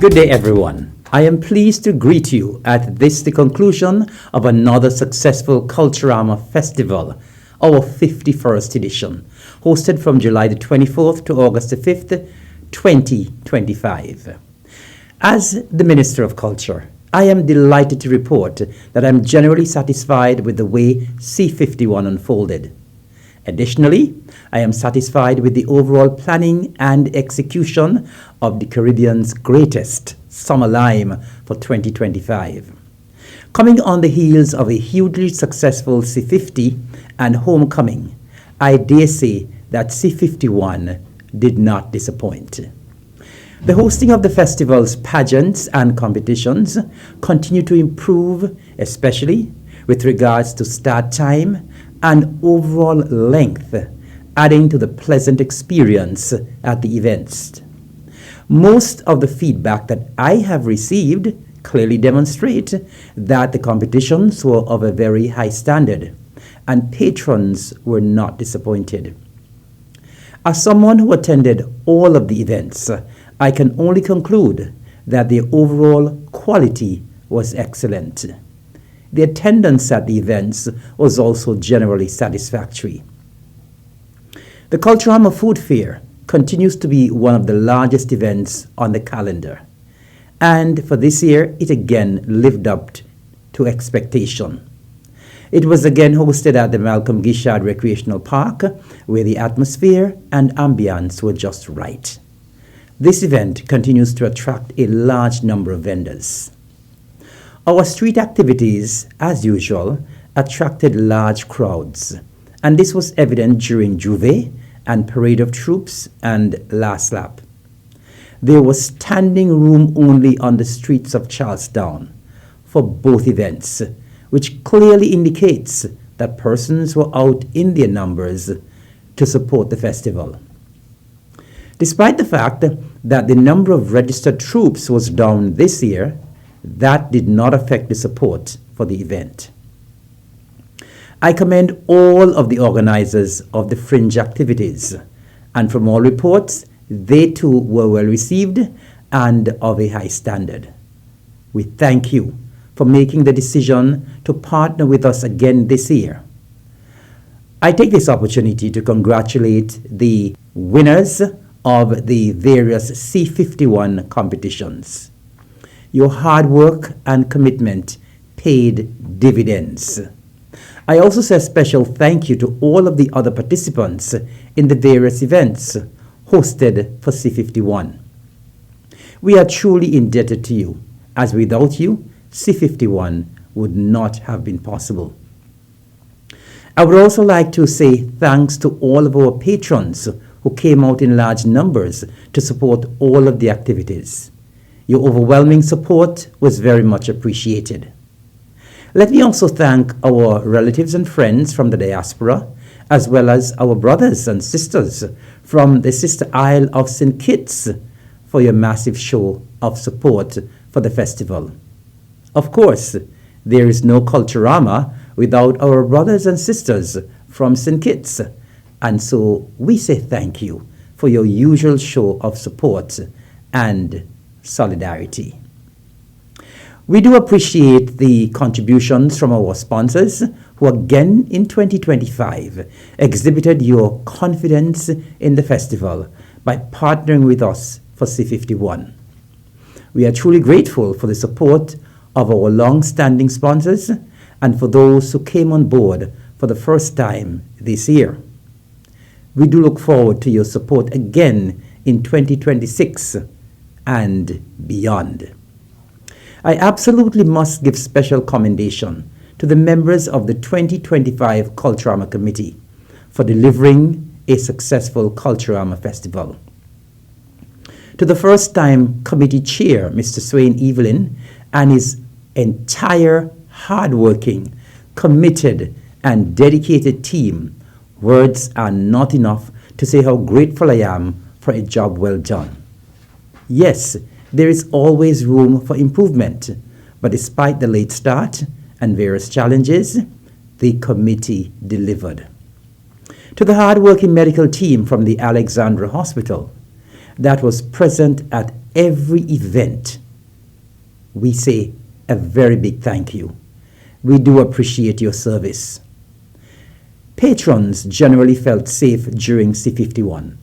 Good day, everyone. I am pleased to greet you at this, the conclusion of another successful Culturama Festival, our 51st edition, hosted from July the 24th to August the 5th, 2025. As the Minister of Culture, I am delighted to report that I'm generally satisfied with the way C51 unfolded. Additionally, I am satisfied with the overall planning and execution of the Caribbean's greatest Summer Lime for 2025. Coming on the heels of a hugely successful C50 and Homecoming, I dare say that C51 did not disappoint. The hosting of the festival's pageants and competitions continue to improve, especially with regards to start time and overall length, adding to the pleasant experience at the events. Most of the feedback that I have received clearly demonstrate that the competitions were of a very high standard and patrons were not disappointed. As someone who attended all of the events, I can only conclude that the overall quality was excellent. The attendance at the events was also generally satisfactory. The Culturama Food Fair continues to be one of the largest events on the calendar. And for this year, it again lived up to expectation. It was again hosted at the Malcolm Gishard Recreational Park, where the atmosphere and ambience were just right. This event continues to attract a large number of vendors. Our street activities, as usual, attracted large crowds, and this was evident during Juve and Parade of Troops and Last Lap. There was standing room only on the streets of Charlestown for both events, which clearly indicates that persons were out in their numbers to support the festival. Despite the fact that the number of registered troops was down this year, that did not affect the support for the event. I commend all of the organizers of the fringe activities, and from all reports, they too were well received and of a high standard. We thank you for making the decision to partner with us again this year. I take this opportunity to congratulate the winners of the various C51 competitions. Your hard work and commitment paid dividends. I also say a special thank you to all of the other participants in the various events hosted for C51. We are truly indebted to you, as without you, C51 would not have been possible. I would also like to say thanks to all of our patrons who came out in large numbers to support all of the activities. Your overwhelming support was very much appreciated. Let me also thank our relatives and friends from the diaspora, as well as our brothers and sisters from the sister Isle of St. Kitts for your massive show of support for the festival. Of course, there is no Culturama without our brothers and sisters from St. Kitts, and so we say thank you for your usual show of support and solidarity. We do appreciate the contributions from our sponsors who again in 2025 exhibited your confidence in the festival by partnering with us for C51. We are truly grateful for the support of our long-standing sponsors and for those who came on board for the first time this year. We do look forward to your support again in 2026 and beyond. I absolutely must give special commendation to the members of the 2025 Culturama Committee for delivering a successful Culturama Festival. To the first-time committee chair, Mr. Swain Evelyn, and his entire hard-working, committed, and dedicated team, words are not enough to say how grateful I am for a job well done. Yes, there is always room for improvement, but despite the late start and various challenges, the committee delivered. To the hard-working medical team from the Alexandra Hospital that was present at every event, we say a very big thank you. We do appreciate your service. Patrons generally felt safe during C51,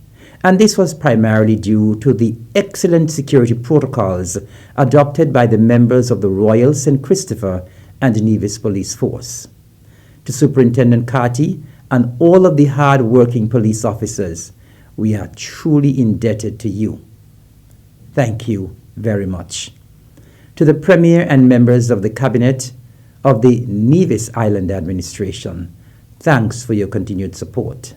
and this was primarily due to the excellent security protocols adopted by the members of the Royal St. Christopher and Nevis Police Force. To Superintendent Carty and all of the hard-working police officers, we are truly indebted to you. Thank you very much. To the Premier and members of the Cabinet of the Nevis Island Administration, thanks for your continued support.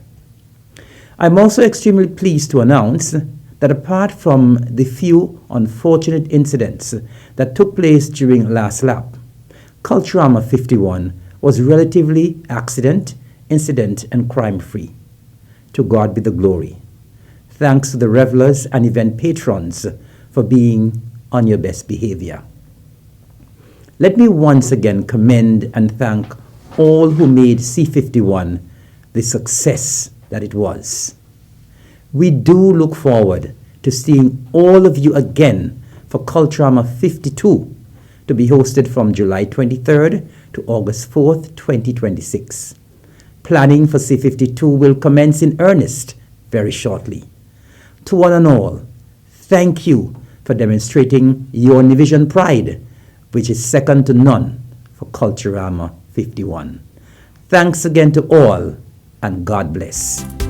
I'm also extremely pleased to announce that apart from the few unfortunate incidents that took place during last lap, Culturama 51 was relatively accident, incident, and crime-free. To God be the glory. Thanks to the revelers and event patrons for being on your best behavior. Let me once again commend and thank all who made C51 the success that it was. We do look forward to seeing all of you again for Culturama 52 to be hosted from July 23rd to August 4th, 2026. Planning for C52 will commence in earnest very shortly. To one and all, thank you for demonstrating your Nevision pride, which is second to none for Culturama 51. Thanks again to all, and God bless.